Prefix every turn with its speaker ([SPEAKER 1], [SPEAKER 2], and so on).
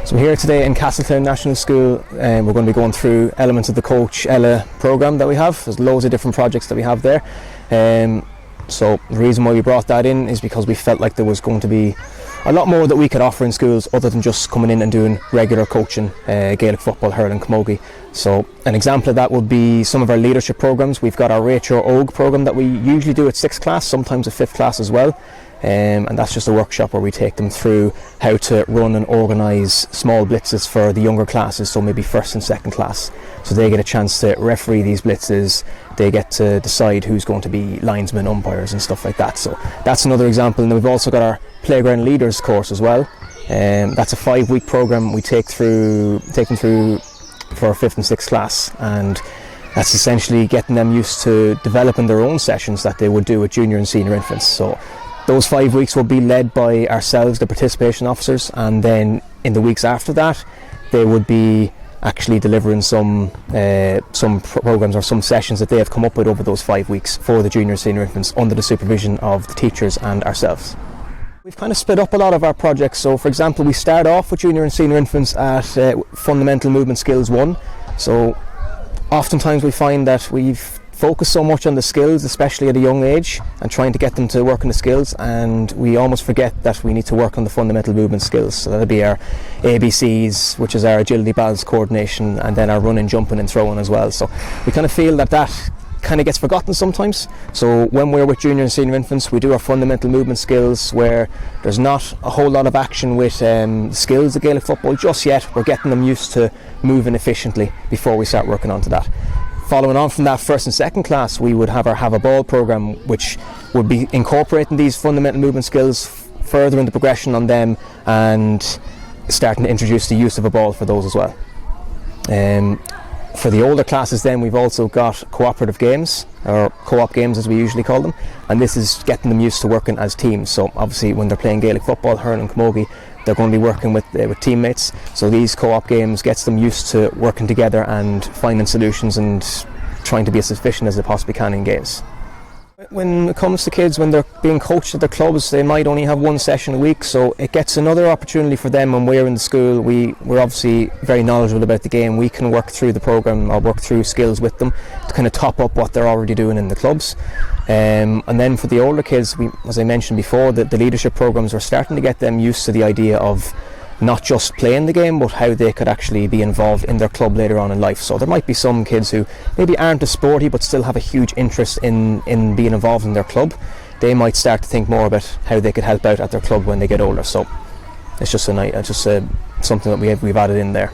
[SPEAKER 1] So we're here today in Castletown National School, and we're going to be going through elements of the Coach Eíle programme that we have. There's loads of different projects that we have there. So the reason why we brought that in is because we felt like there was going to be a lot more that we could offer in schools other than just coming in and doing regular coaching, Gaelic football, hurling, camogie. So an example of that would be some of our leadership programmes. We've got our Rachel Og programme that we usually do at 6th class, sometimes at 5th class as well. And that's just a workshop where we take them through how to run and organise small blitzes for the younger classes, so maybe 1st and 2nd class. So they get a chance to referee these blitzes, they get to decide who's going to be linesmen, umpires and stuff like that. So that's another example. And then we've also got our Playground Leaders course as well. That's a 5-week programme we take them through for 5th and 6th class, and that's essentially getting them used to developing their own sessions that they would do with junior and senior infants. So those 5 weeks will be led by ourselves, the participation officers, and then in the weeks after that they would be actually delivering some programs or some sessions that they have come up with over those 5 weeks for the junior and senior infants under the supervision of the teachers and ourselves. We've kind of split up a lot of our projects. So for example, we start off with junior and senior infants at Fundamental Movement Skills 1. So oftentimes we find that we've focused so much on the skills, especially at a young age, and trying to get them to work on the skills, and we almost forget that we need to work on the fundamental movement skills. So that'll be our ABCs, which is our agility, balance, coordination, and then our running, jumping and throwing as well. So we kind of feel that kind of gets forgotten sometimes. So when we're with junior and senior infants, we do our fundamental movement skills where there's not a whole lot of action with skills of Gaelic football just yet. We're getting them used to moving efficiently before we start working onto that. Following on from that, 1st and 2nd class, we would have our Have a Ball programme, which would be incorporating these fundamental movement skills further in the progression on them and starting to introduce the use of a ball for those as well. For the older classes then, we've also got cooperative games, or co-op games as we usually call them, and this is getting them used to working as teams. So obviously when they're playing Gaelic football, hurling, camogie, they're going to be working with teammates. So these co-op games gets them used to working together and finding solutions and trying to be as efficient as they possibly can in games. When it comes to kids, when they're being coached at their clubs, they might only have one session a week, so it gets another opportunity for them. When we're in the school, we're obviously very knowledgeable about the game. We can work through the programme or work through skills with them to kind of top up what they're already doing in the clubs. And then for the older kids, as I mentioned before, the leadership programmes, we're starting to get them used to the idea of not just playing the game, but how they could actually be involved in their club later on in life. So there might be some kids who maybe aren't as sporty but still have a huge interest in being involved in their club. They might start to think more about how they could help out at their club when they get older. So it's just something that we've added in there.